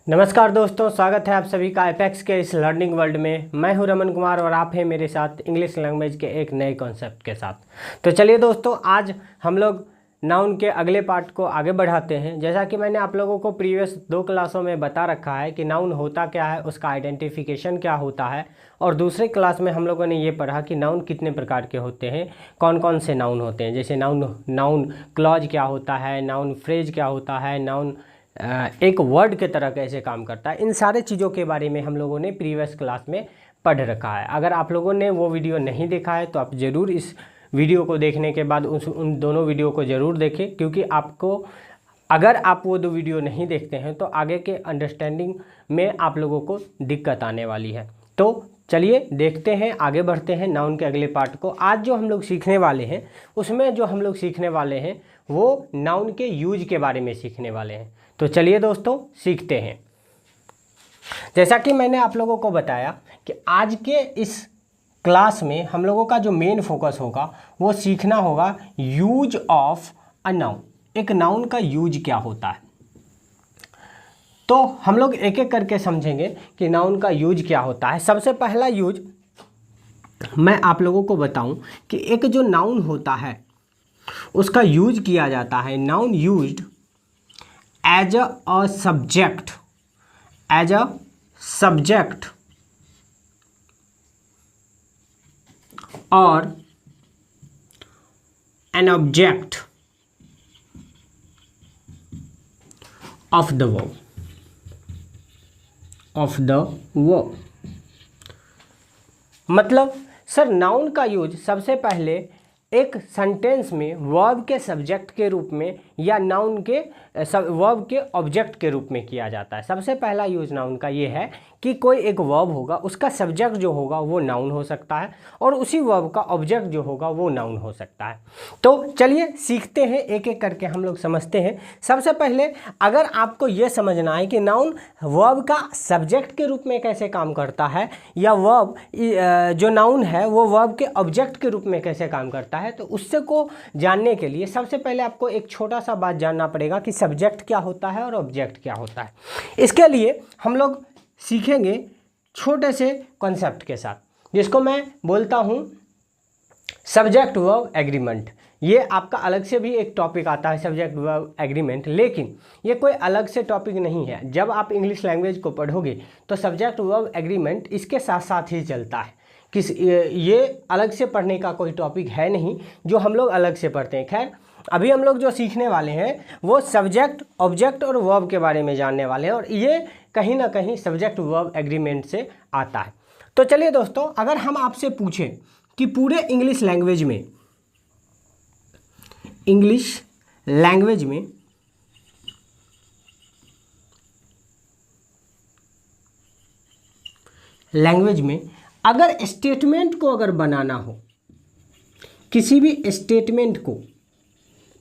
नमस्कार दोस्तों, स्वागत है आप सभी का एपेक्स के इस लर्निंग वर्ल्ड में। मैं हूं रमन कुमार और आप हैं मेरे साथ इंग्लिश लैंग्वेज के एक नए कॉन्सेप्ट के साथ। तो चलिए दोस्तों, आज हम लोग नाउन के अगले पार्ट को आगे बढ़ाते हैं। जैसा कि मैंने आप लोगों को प्रीवियस 2 क्लासों में बता रखा है कि नाउन होता क्या है, उसका आइडेंटिफिकेशन क्या होता है, और दूसरे क्लास में हम लोगों ने ये पढ़ा कि नाउन कितने प्रकार के होते हैं, कौन कौन से नाउन होते हैं। जैसे नाउन क्लॉज क्या होता है, नाउन फ्रेज क्या होता है, नाउन एक वर्ड के तरह कैसे काम करता है। इन सारे चीज़ों के बारे में हम लोगों ने प्रीवियस क्लास में पढ़ रखा है। अगर आप लोगों ने वो वीडियो नहीं देखा है तो आप ज़रूर इस वीडियो को देखने के बाद उन दोनों वीडियो को ज़रूर देखें, क्योंकि आपको अगर आप वो 2 वीडियो नहीं देखते हैं तो आगे के अंडरस्टैंडिंग में आप लोगों को दिक्कत आने वाली है। तो चलिए देखते हैं, आगे बढ़ते हैं नाउन के अगले पार्ट को। आज जो हम लोग सीखने वाले हैं उसमें जो हम लोग सीखने वाले हैं वो नाउन के यूज के बारे में सीखने वाले हैं। तो चलिए दोस्तों सीखते हैं। जैसा कि मैंने आप लोगों को बताया कि आज के इस क्लास में हम लोगों का जो मेन फोकस होगा वो सीखना होगा यूज ऑफ अ नाउन। एक नाउन का यूज क्या होता है, तो हम लोग एक एक करके समझेंगे कि नाउन का यूज क्या होता है। सबसे पहला यूज मैं आप लोगों को बताऊं कि एक जो नाउन होता है उसका यूज किया जाता है। Noun used as a subject, और an object of the verb। मतलब सर, नाउन का यूज सबसे पहले एक सेंटेंस में वर्ब के सब्जेक्ट के रूप में या नाउन के वर्ब के ऑब्जेक्ट के रूप में किया जाता है। सबसे पहला यूज नाउन का ये है कि कोई एक वर्ब होगा, उसका सब्जेक्ट जो होगा वो नाउन हो सकता है और उसी वर्ब का ऑब्जेक्ट जो होगा वो नाउन हो सकता है। तो चलिए सीखते हैं, एक एक करके हम लोग समझते हैं। सबसे पहले अगर आपको ये समझना है कि नाउन वर्ब का सब्जेक्ट के रूप में कैसे काम करता है या वर्ब जो नाउन है वो वर्ब के ऑब्जेक्ट के रूप में कैसे काम करता है, तो उससे को जानने के लिए सबसे पहले आपको एक छोटा सा बात जानना पड़ेगा कि सब्जेक्ट क्या होता है और ऑब्जेक्ट क्या होता है। इसके लिए हम लोग सीखेंगे छोटे से कॉन्सेप्ट के साथ, जिसको मैं बोलता हूँ सब्जेक्ट वर्ब एग्रीमेंट। ये आपका अलग से भी एक टॉपिक आता है, सब्जेक्ट वर्ब एग्रीमेंट, लेकिन ये कोई अलग से टॉपिक नहीं है। जब आप इंग्लिश लैंग्वेज को पढ़ोगे तो सब्जेक्ट वर्ब एग्रीमेंट इसके साथ साथ ही चलता है। ये अलग से पढ़ने का कोई टॉपिक है नहीं जो हम लोग अलग से पढ़ते हैं। खैर, अभी हम लोग जो सीखने वाले हैं वो सब्जेक्ट, ऑब्जेक्ट और वर्ब के बारे में जानने वाले हैं, और ये कहीं ना कहीं सब्जेक्ट वर्ब एग्रीमेंट से आता है। तो चलिए दोस्तों, अगर हम आपसे पूछें कि पूरे इंग्लिश लैंग्वेज में अगर स्टेटमेंट को अगर बनाना हो, किसी भी स्टेटमेंट को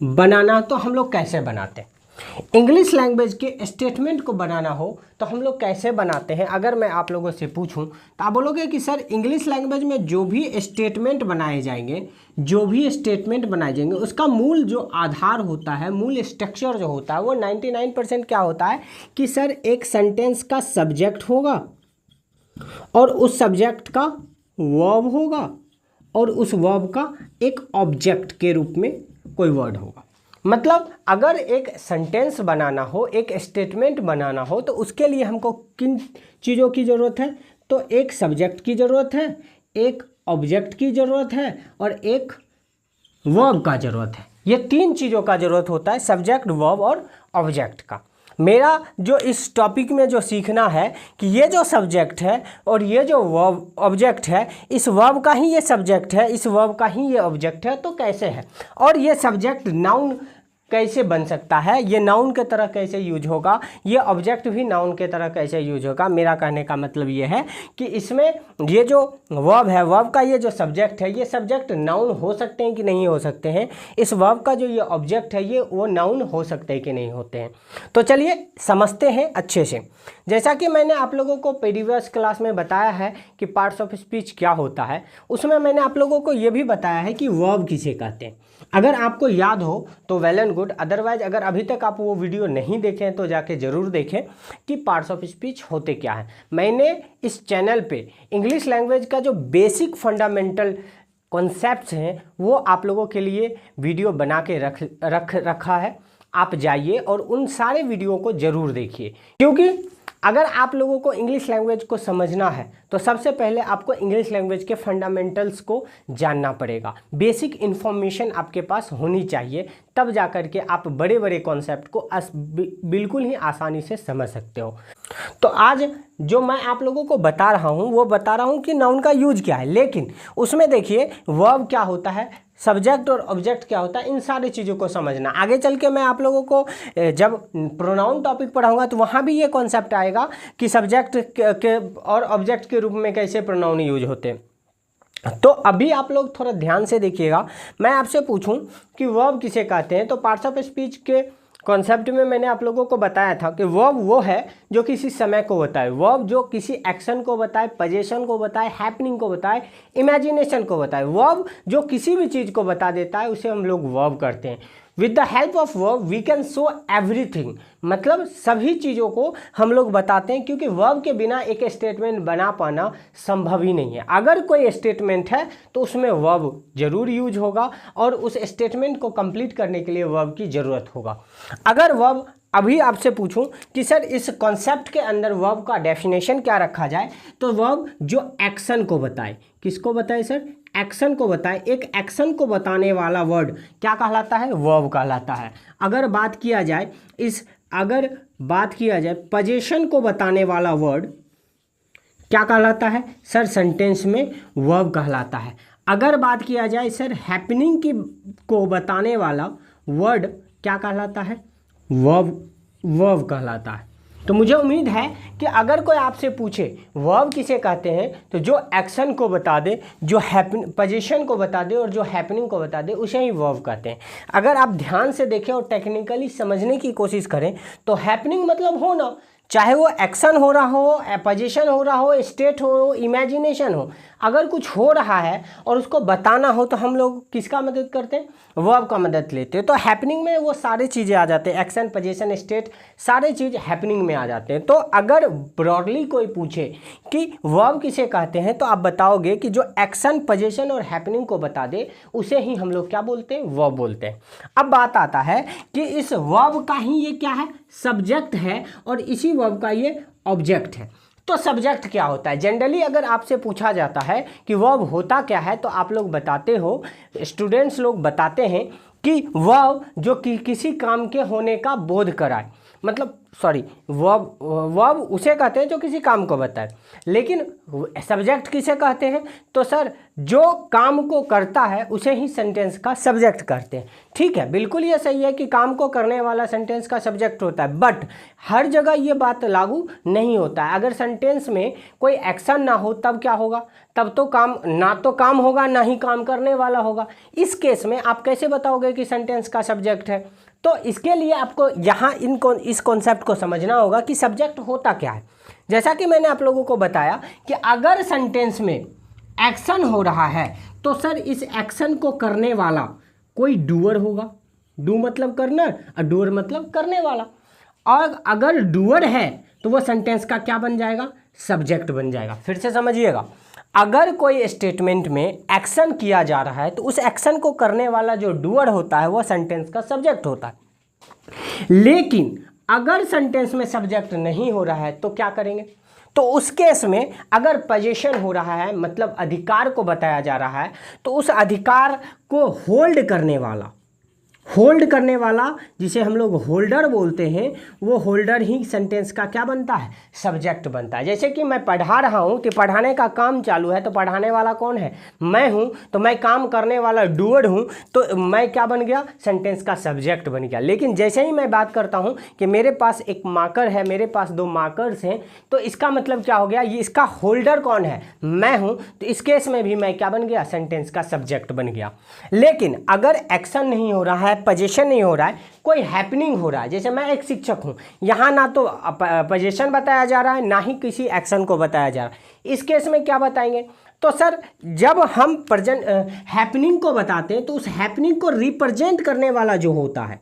बनाना, तो हम लोग कैसे बनाते हैं। इंग्लिश लैंग्वेज के स्टेटमेंट को बनाना हो तो हम लोग कैसे बनाते हैं। अगर मैं आप लोगों से पूछूं तो आप बोलोगे कि सर इंग्लिश लैंग्वेज में जो भी स्टेटमेंट बनाए जाएंगे उसका मूल जो आधार होता है, मूल स्ट्रक्चर जो होता है वो 99% क्या होता है कि सर एक सेंटेंस का सब्जेक्ट होगा और उस सब्जेक्ट का वर्ब होगा और उस वर्ब का एक ऑब्जेक्ट के रूप में कोई वर्ड होगा। मतलब अगर एक सेंटेंस बनाना हो, एक स्टेटमेंट बनाना हो, तो उसके लिए हमको किन चीज़ों की ज़रूरत है, तो एक सब्जेक्ट की ज़रूरत है, एक ऑब्जेक्ट की ज़रूरत है और एक वर्ब का ज़रूरत है। ये 3 चीज़ों का ज़रूरत होता है, सब्जेक्ट, वर्ब और ऑब्जेक्ट का। मेरा जो इस टॉपिक में जो सीखना है कि ये जो सब्जेक्ट है और ये जो वर्ब ऑब्जेक्ट है, इस वर्ब का ही ये सब्जेक्ट है, इस वर्ब का ही ये ऑब्जेक्ट है, तो कैसे है, और ये सब्जेक्ट नाउन कैसे बन सकता है, ये नाउन के तरह कैसे यूज होगा, ये ऑब्जेक्ट भी नाउन के तरह कैसे यूज होगा। मेरा कहने का मतलब ये है कि इसमें ये जो वर्ब है, वर्ब का ये जो सब्जेक्ट है, ये सब्जेक्ट नाउन हो सकते हैं कि नहीं हो सकते हैं, इस वर्ब का जो ये ऑब्जेक्ट है ये वो नाउन हो सकते हैं कि नहीं होते हैं। तो चलिए समझते हैं अच्छे से। जैसा कि मैंने आप लोगों को प्रीवियस क्लास में बताया है कि पार्ट्स ऑफ स्पीच क्या होता है, उसमें मैंने आप लोगों को ये भी बताया है कि वर्ब किसे कहते हैं। अगर आपको याद हो तो well and good, good. Otherwise अगर अभी तक आप वो वीडियो नहीं देखे हैं तो जाके ज़रूर देखें कि पार्ट्स ऑफ स्पीच होते क्या हैं। मैंने इस चैनल पे इंग्लिश लैंग्वेज का जो बेसिक फंडामेंटल कॉन्सेप्ट्स हैं वो आप लोगों के लिए वीडियो बना के रखा है। आप जाइए और उन सारे वीडियो को ज़रूर देखिए, क्योंकि अगर आप लोगों को इंग्लिश लैंग्वेज को समझना है तो सबसे पहले आपको इंग्लिश लैंग्वेज के फंडामेंटल्स को जानना पड़ेगा। बेसिक इन्फॉर्मेशन आपके पास होनी चाहिए, तब जाकर के आप बड़े बड़े कॉन्सेप्ट को बिल्कुल ही आसानी से समझ सकते हो। तो आज जो मैं आप लोगों को बता रहा हूँ वो बता रहा हूँ कि नाउन का यूज क्या है, लेकिन उसमें देखिए वर्ब क्या होता है, सब्जेक्ट और ऑब्जेक्ट क्या होता है, इन सारी चीज़ों को समझना। आगे चल के मैं आप लोगों को जब प्रोनाउन टॉपिक पढ़ाऊंगा तो वहाँ भी ये कॉन्सेप्ट आएगा कि सब्जेक्ट के और ऑब्जेक्ट के रूप में कैसे प्रोनाउन यूज होते हैं। तो अभी आप लोग थोड़ा ध्यान से देखिएगा। मैं आपसे पूछूं कि वर्ब किसे कहते हैं, तो पार्ट्स ऑफ स्पीच के कॉन्सेप्ट में मैंने आप लोगों को बताया था कि वर्ब वो है जो किसी समय को बताए, वर्ब जो किसी एक्शन को बताए, पोजीशन को बताए, हैपनिंग को बताए, इमेजिनेशन को बताए। वर्ब जो किसी भी चीज़ को बता देता है उसे हम लोग वर्ब करते हैं। With the help of verb we can show everything, मतलब सभी चीज़ों को हम लोग बताते हैं, क्योंकि वर्ब के बिना एक स्टेटमेंट बना पाना संभव ही नहीं है। अगर कोई स्टेटमेंट है तो उसमें वर्ब जरूर यूज होगा और उस स्टेटमेंट को कंप्लीट करने के लिए वर्ब की ज़रूरत होगा। अगर वर्ब अभी आपसे पूछूं कि सर इस कॉन्सेप्ट के अंदर वर्ब का डेफिनेशन क्या रखा जाए, तो वर्ब जो एक्शन को बताए, किसको बताए सर, एक्शन को बताए, एक एक्शन को बताने वाला वर्ड क्या कहलाता है, वर्ब कहलाता है। अगर बात किया जाए पोजीशन को बताने वाला वर्ड क्या कहलाता है सर, सेंटेंस में वर्ब कहलाता है। अगर बात किया जाए सर हैपनिंग को बताने वाला वर्ड क्या कहलाता है, वर्ब कहलाता है। तो मुझे उम्मीद है कि अगर कोई आपसे पूछे वर्ब किसे कहते हैं, तो जो एक्शन को बता दे, जो पोजीशन को बता दे और जो हैपनिंग को बता दे उसे ही वर्ब कहते हैं। अगर आप ध्यान से देखें और टेक्निकली समझने की कोशिश करें तो हैपनिंग मतलब होना, चाहे वो एक्शन हो रहा हो, पोजीशन हो रहा हो, स्टेट हो, इमेजिनेशन हो, अगर कुछ हो रहा है और उसको बताना हो तो हम लोग किसका मदद करते हैं, वर्ब का मदद लेते हैं। तो हैपनिंग में वो सारी चीज़ें आ जाते हैं, एक्शन, पोजीशन, स्टेट, सारे चीज़ हैपनिंग में आ जाते हैं। तो अगर ब्रॉडली कोई पूछे कि वर्ब किसे कहते हैं तो आप बताओगे कि जो एक्शन, पोजीशन और हैपनिंग को बता दे उसे ही हम लोग क्या बोलते हैं, वर्ब बोलते हैं। अब बात आता है कि इस वर्ब का ही ये क्या है, सब्जेक्ट है, और इसी वर्ब का ये ऑब्जेक्ट है। तो सब्जेक्ट क्या होता है, जनरली अगर आपसे पूछा जाता है कि वर्ब होता क्या है तो आप लोग बताते हो, स्टूडेंट्स लोग बताते हैं कि वर्ब जो किसी काम के होने का बोध कराए, मतलब वर्ब उसे कहते हैं जो किसी काम को बताए। लेकिन सब्जेक्ट किसे कहते हैं, तो सर जो काम को करता है उसे ही सेंटेंस का सब्जेक्ट कहते हैं। ठीक है, बिल्कुल ये सही है कि काम को करने वाला सेंटेंस का सब्जेक्ट होता है, बट हर जगह ये बात लागू नहीं होता है। अगर सेंटेंस में कोई एक्शन ना हो तब क्या होगा, तब तो काम होगा ना ही काम करने वाला होगा। इस केस में आप कैसे बताओगे कि सेंटेंस का सब्जेक्ट है, तो इसके लिए आपको यहाँ इस कॉन्सेप्ट को समझना होगा कि सब्जेक्ट होता क्या है। जैसा कि मैंने आप लोगों को बताया कि अगर सेंटेंस में एक्शन हो रहा है तो सर इस एक्शन को करने वाला कोई डूअर होगा, डू मतलब करना और डूअर मतलब करने वाला, और अगर डूअर है तो वो सेंटेंस का क्या बन जाएगा, सब्जेक्ट बन जाएगा। फिर से समझिएगा, अगर कोई स्टेटमेंट में एक्शन किया जा रहा है तो उस एक्शन को करने वाला जो डूअर होता है वो सेंटेंस का सब्जेक्ट होता है। लेकिन अगर सेंटेंस में सब्जेक्ट नहीं हो रहा है तो क्या करेंगे, तो उस केस में अगर पोजीशन हो रहा है, मतलब अधिकार को बताया जा रहा है, तो उस अधिकार को होल्ड करने वाला जिसे हम लोग होल्डर बोलते हैं, वो होल्डर ही सेंटेंस का क्या बनता है, सब्जेक्ट बनता है। जैसे कि मैं पढ़ा रहा हूँ कि पढ़ाने का काम चालू है, तो पढ़ाने वाला कौन है, मैं हूँ, तो मैं काम करने वाला डूअर हूँ, तो मैं क्या बन गया, सेंटेंस का सब्जेक्ट बन गया। लेकिन जैसे ही मैं बात करता हूँ कि मेरे पास एक मार्कर है, मेरे पास 2 मार्कर्स हैं, तो इसका मतलब क्या हो गया, ये इसका होल्डर कौन है, मैं हूँ, तो इस केस में भी मैं क्या बन गया, सेंटेंस का सब्जेक्ट बन गया। लेकिन अगर एक्शन नहीं हो रहा है, पोजीशन नहीं हो रहा है, कोई हैपनिंग हो रहा है, जैसे मैं एक शिक्षक हूँ, यहाँ ना तो पोजीशन बताया जा रहा है ना ही किसी एक्शन को बताया जा रहा है, इस केस में क्या बताएंगे, तो सर जब हम हैपनिंग को बताते हैं तो उस हैपनिंग को रिप्रेजेंट करने वाला जो होता है,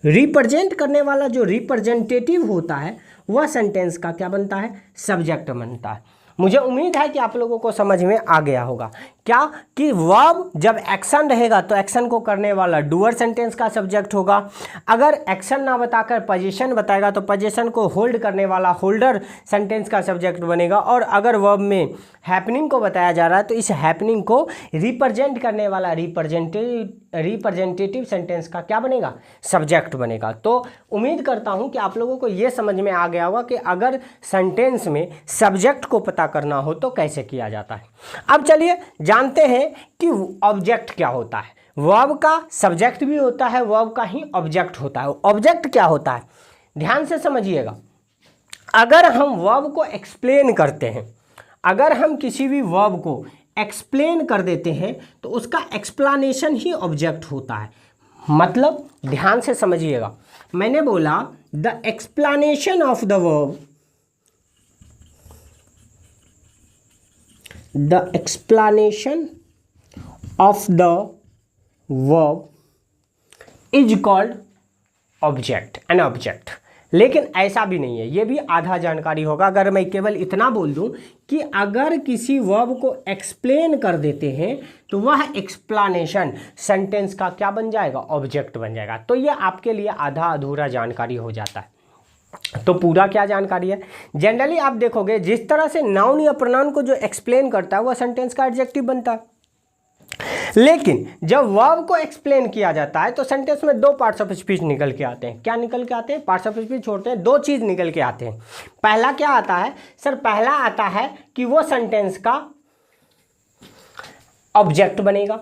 रिप्रेजेंट करने वाला जो रिप्रेजेंटेटिव होता है वह सेंटेंस का क्या बनता है, सब्जेक्ट बनता है। मुझे उम्मीद है कि आप लोगों को समझ में आ गया होगा क्या कि वर्ब जब एक्शन रहेगा तो एक्शन को करने वाला डूअर सेंटेंस का सब्जेक्ट होगा। अगर एक्शन ना बताकर पोजीशन बताएगा तो पोजीशन को होल्ड करने वाला होल्डर सेंटेंस का सब्जेक्ट बनेगा। और अगर वर्ब में हैपनिंग को बताया जा रहा है तो इस हैपनिंग को रिप्रेजेंट करने वाला रिप्रेजेंटेटिव सेंटेंस का क्या बनेगा, सब्जेक्ट बनेगा। तो उम्मीद करता हूं कि आप लोगों को ये समझ में आ गया होगा कि अगर सेंटेंस में सब्जेक्ट को पता करना हो तो कैसे किया जाता है। अब चलिए जानते हैं कि ऑब्जेक्ट क्या होता है। वर्ब का सब्जेक्ट भी होता है, वर्ब का ही ऑब्जेक्ट होता है। ऑब्जेक्ट क्या होता है, ध्यान से समझिएगा। अगर हम वर्ब को एक्सप्लेन करते हैं, अगर हम किसी भी वर्ब को एक्सप्लेन कर देते हैं तो उसका एक्सप्लेनेशन ही ऑब्जेक्ट होता है। मतलब ध्यान से समझिएगा, मैंने बोला the explanation of the verb, the explanation of the verb is called object, an object। लेकिन ऐसा भी नहीं है, ये भी आधा जानकारी होगा। अगर मैं केवल इतना बोल दूं कि अगर किसी वर्ब को एक्सप्लेन कर देते हैं तो वह एक्सप्लेनेशन सेंटेंस का क्या बन जाएगा, ऑब्जेक्ट बन जाएगा। तो ये आपके लिए आधा अधूरा जानकारी हो जाता है। तो पूरा क्या जानकारी है, जनरली आप देखोगे जिस तरह से नाउन या प्रोनाउन को जो एक्सप्लेन करता है वह सेंटेंस का एडजेक्टिव बनता है। लेकिन जब वर्ब को एक्सप्लेन किया जाता है तो सेंटेंस में दो पार्ट्स ऑफ स्पीच निकल के आते हैं। क्या निकल के आते हैं, पार्ट्स ऑफ स्पीच छोड़ते हैं, दो चीज निकल के आते हैं। पहला क्या आता है सर, पहला आता है कि वो सेंटेंस का ऑब्जेक्ट बनेगा,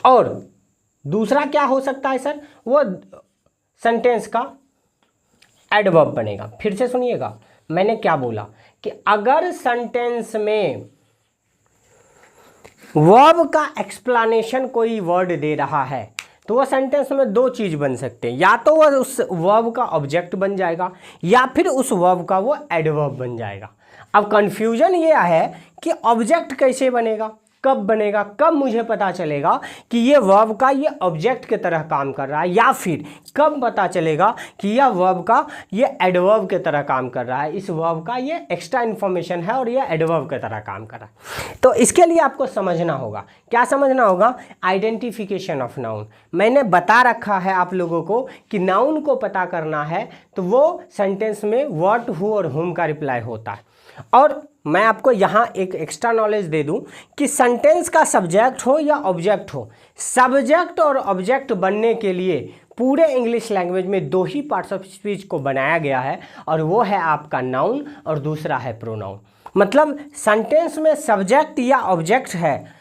और दूसरा क्या हो सकता है सर, वो सेंटेंस का एडवर्ब बनेगा। फिर से सुनिएगा, मैंने क्या बोला कि अगर सेंटेंस में वर्ब का एक्सप्लेनेशन कोई वर्ड दे रहा है तो वह सेंटेंस में दो चीज बन सकते हैं, या तो वह उस वर्ब का ऑब्जेक्ट बन जाएगा या फिर उस वर्ब का वो एडवर्ब बन जाएगा। अब कंफ्यूजन ये है कि ऑब्जेक्ट कैसे बनेगा, कब बनेगा, कब मुझे पता चलेगा कि ये वर्ब का ये ऑब्जेक्ट की तरह काम कर रहा है, या फिर कब पता चलेगा कि यह वर्ब का ये एडवर्ब की तरह काम कर रहा है, इस वर्ब का ये एक्स्ट्रा इन्फॉर्मेशन है और ये एडवर्ब की तरह काम कर रहा है। तो इसके लिए आपको समझना होगा, क्या समझना होगा, आइडेंटिफिकेशन ऑफ नाउन। मैंने बता रखा है आप लोगों को कि नाउन को पता करना है तो वो सेंटेंस में व्हाट, हु और हुम का रिप्लाई होता है। और मैं आपको यहाँ एक एक्स्ट्रा नॉलेज दे दूं कि सेंटेंस का सब्जेक्ट हो या ऑब्जेक्ट हो, सब्जेक्ट और ऑब्जेक्ट बनने के लिए पूरे इंग्लिश लैंग्वेज में दो ही पार्ट्स ऑफ स्पीच को बनाया गया है, और वो है आपका नाउन और दूसरा है प्रोनाउन। मतलब सेंटेंस में सब्जेक्ट या ऑब्जेक्ट है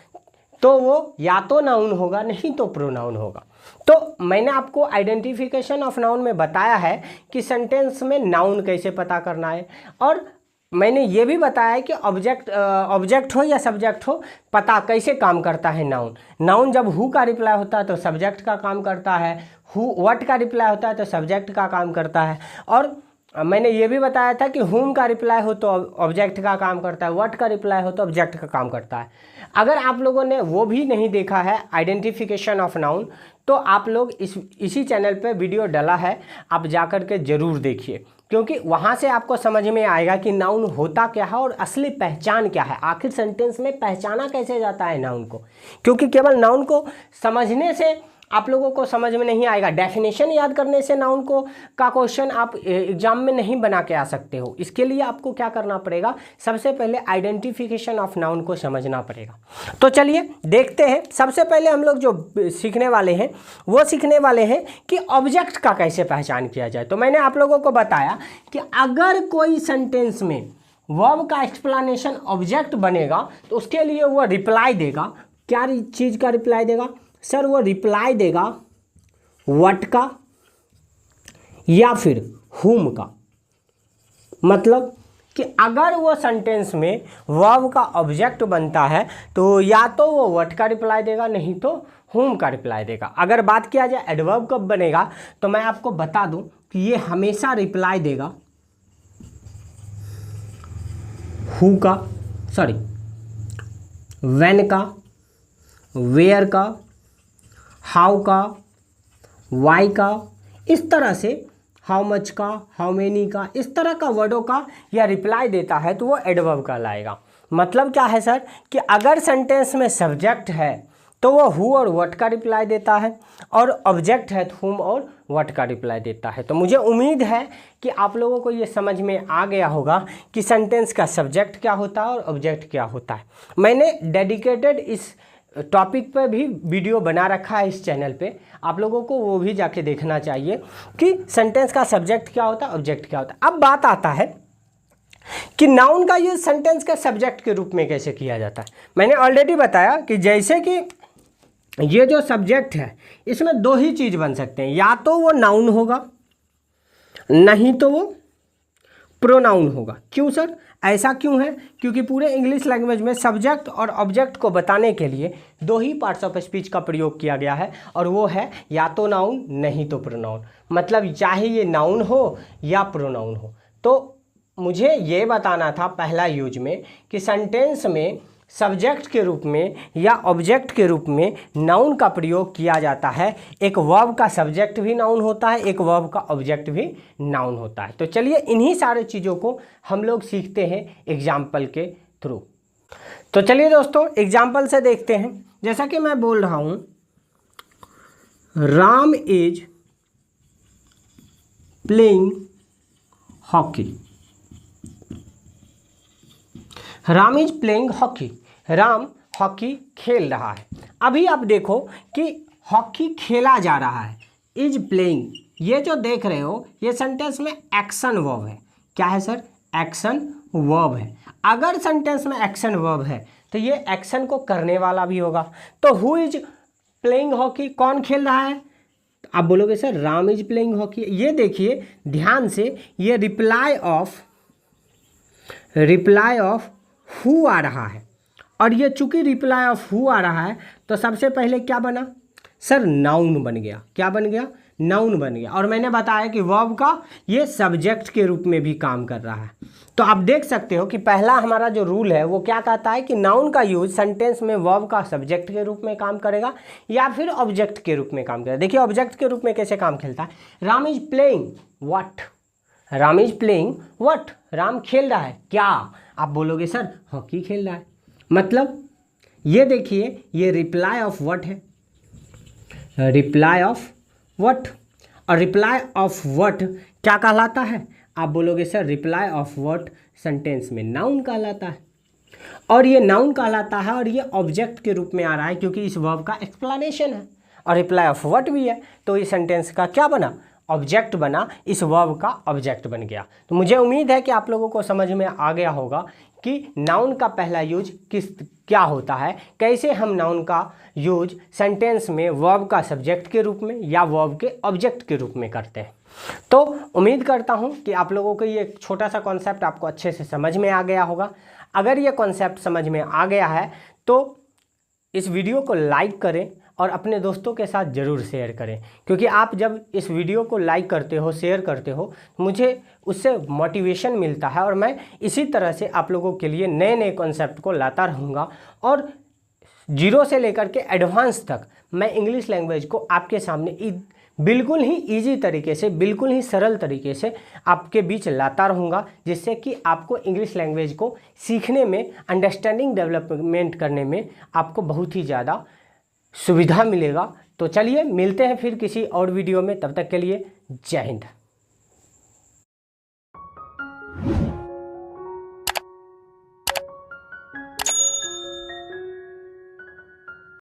तो वो या तो नाउन होगा नहीं तो प्रोनाउन होगा। तो मैंने आपको आइडेंटिफिकेशन ऑफ नाउन में बताया है कि सेंटेंस में नाउन कैसे पता करना है, और मैंने ये भी बताया है कि ऑब्जेक्ट हो या सब्जेक्ट हो पता कैसे काम करता है नाउन। नाउन जब हु का रिप्लाई होता है तो सब्जेक्ट का काम करता है, हु व्हाट का रिप्लाई होता है तो सब्जेक्ट का काम करता है, और मैंने ये भी बताया था कि हुम का रिप्लाई हो तो ऑब्जेक्ट का काम करता है, व्हाट का रिप्लाई हो तो ऑब्जेक्ट का काम करता है। अगर आप लोगों ने वो भी नहीं देखा है आइडेंटिफिकेशन ऑफ नाउन तो आप लोग इसी चैनल पे वीडियो डाला है, आप जाकर के ज़रूर देखिए, क्योंकि वहाँ से आपको समझ में आएगा कि नाउन होता क्या है और असली पहचान क्या है। आखिर सेंटेंस में पहचाना कैसे जाता है नाउन को, क्योंकि केवल नाउन को समझने से आप लोगों को समझ में नहीं आएगा। डेफिनेशन याद करने से नाउन को का क्वेश्चन आप एग्जाम में नहीं बना के आ सकते हो। इसके लिए आपको क्या करना पड़ेगा, सबसे पहले आइडेंटिफिकेशन ऑफ नाउन को समझना पड़ेगा। तो चलिए देखते हैं। सबसे पहले हम लोग जो सीखने वाले हैं वो सीखने वाले हैं कि ऑब्जेक्ट का कैसे पहचान किया जाए। तो मैंने आप लोगों को बताया कि अगर कोई सेंटेंस में वर्ब का एक्सप्लेनेशन ऑब्जेक्ट बनेगा तो उसके लिए वो रिप्लाई देगा। क्या चीज़ का रिप्लाई देगा सर? वो रिप्लाई देगा व्हाट का या फिर हुम का। मतलब कि अगर वो सेंटेंस में वर्ब का ऑब्जेक्ट बनता है तो या तो वो व्हाट का रिप्लाई देगा नहीं तो हुम का रिप्लाई देगा। अगर बात किया जाए एडवर्ब कब बनेगा तो मैं आपको बता दूं कि ये हमेशा रिप्लाई देगा हु का सॉरी व्हेन का, वेयर का, हाउ का, वाई का, इस तरह से हाउ मच का, हाउ मेनी का, इस तरह का वर्डों का या रिप्लाई देता है तो वो एडवर्ब कहलाएगा। मतलब क्या है सर कि अगर सेंटेंस में सब्जेक्ट है तो वो हु और व्हाट का रिप्लाई देता है, और ऑब्जेक्ट है तो हुम और व्हाट का रिप्लाई देता है। तो मुझे उम्मीद है कि आप लोगों को ये समझ में आ गया होगा कि सेंटेंस का सब्जेक्ट क्या होता है और ऑब्जेक्ट क्या होता है। मैंने डेडिकेटेड इस टॉपिक पर भी वीडियो बना रखा है इस चैनल पे, आप लोगों को वो भी जाके देखना चाहिए कि सेंटेंस का सब्जेक्ट क्या होता है, ऑब्जेक्ट क्या होता है। अब बात आता है कि नाउन का यूज सेंटेंस के सब्जेक्ट के रूप में कैसे किया जाता है। मैंने ऑलरेडी बताया कि जैसे कि ये जो सब्जेक्ट है इसमें दो ही चीज़ बन सकते हैं, या तो वो नाउन होगा नहीं तो वो प्रोनाउन होगा। क्यों सर, ऐसा क्यों है? क्योंकि पूरे इंग्लिश लैंग्वेज में सब्जेक्ट और ऑब्जेक्ट को बताने के लिए दो ही पार्ट्स ऑफ स्पीच का प्रयोग किया गया है, और वो है या तो नाउन नहीं तो प्रोनाउन। मतलब चाहे ये नाउन हो या प्रोनाउन हो। तो मुझे ये बताना था पहला यूज में कि सेंटेंस में सब्जेक्ट के रूप में या ऑब्जेक्ट के रूप में नाउन का प्रयोग किया जाता है। एक वर्ब का सब्जेक्ट भी नाउन होता है, एक वर्ब का ऑब्जेक्ट भी नाउन होता है। तो चलिए इन्हीं सारे चीज़ों को हम लोग सीखते हैं एग्जाम्पल के थ्रू। तो चलिए दोस्तों एग्जाम्पल से देखते हैं। जैसा कि मैं बोल रहा हूँ, Ram is playing hockey. Ram is playing hockey, Ram hockey खेल रहा है। अभी आप देखो कि हॉकी खेला जा रहा है, इज प्लेइंग, ये जो देख रहे हो ये सेंटेंस में एक्शन वर्ब है। क्या है सर? एक्शन वर्ब है। अगर सेंटेंस में एक्शन वर्ब है तो ये एक्शन को करने वाला भी होगा। तो हु इज प्लेइंग हॉकी, कौन खेल रहा है? आप बोलोगे sir Ram is playing hockey. ये देखिए ध्यान से, ये रिप्लाई ऑफ हु आ रहा है, और ये चूंकि रिप्लाई ऑफ हु आ रहा है तो सबसे पहले क्या बना सर? नाउन बन गया। क्या बन गया? नाउन बन गया। और मैंने बताया कि वर्ब का ये सब्जेक्ट के रूप में भी काम कर रहा है। तो आप देख सकते हो कि पहला हमारा जो रूल है वो क्या कहता है कि नाउन का यूज सेंटेंस में वर्ब का सब्जेक्ट के रूप में काम करेगा या फिर ऑब्जेक्ट के रूप में काम करेगा। देखिए ऑब्जेक्ट के रूप में कैसे काम खेलता है। Ram is playing what, Ram is playing what, Ram खेल रहा है क्या? आप बोलोगे सर हॉकी खेल रहा है। मतलब ये देखिए ये रिप्लाई ऑफ व्हाट है, रिप्लाई ऑफ व्हाट, और रिप्लाई ऑफ व्हाट क्या कहलाता है? आप बोलोगे sir reply off what sentence में नाउन कहलाता है, और ये नाउन कहलाता है और ये ऑब्जेक्ट के रूप में आ रहा है क्योंकि इस वर्ब का एक्सप्लेनेशन है, और रिप्लाई ऑफ व्हाट भी है। तो इस सेंटेंस का क्या बना? ऑब्जेक्ट बना, इस वर्ब का ऑब्जेक्ट बन गया। तो मुझे उम्मीद है कि आप लोगों को समझ में आ गया होगा कि नाउन का पहला यूज क्या होता है, कैसे हम नाउन का यूज सेंटेंस में वर्ब का सब्जेक्ट के रूप में या वर्ब के ऑब्जेक्ट के रूप में करते हैं। तो उम्मीद करता हूं कि आप लोगों को ये छोटा सा कॉन्सेप्ट आपको अच्छे से समझ में आ गया होगा। अगर ये कॉन्सेप्ट समझ में आ गया है तो इस वीडियो को लाइक करें और अपने दोस्तों के साथ ज़रूर शेयर करें, क्योंकि आप जब इस वीडियो को लाइक करते हो, शेयर करते हो, मुझे उससे मोटिवेशन मिलता है और मैं इसी तरह से आप लोगों के लिए नए नए कॉन्सेप्ट को लाता रहूँगा, और जीरो से लेकर के एडवांस तक मैं इंग्लिश लैंग्वेज को आपके सामने बिल्कुल ही ईजी तरीके से, बिल्कुल ही सरल तरीके से आपके बीच लाता रहूँगा, जिससे कि आपको इंग्लिश लैंग्वेज को सीखने में, अंडरस्टैंडिंग डेवलपमेंट करने में आपको बहुत ही ज़्यादा सुविधा मिलेगा। तो चलिए मिलते हैं फिर किसी और वीडियो में, तब तक के लिए जय हिंद।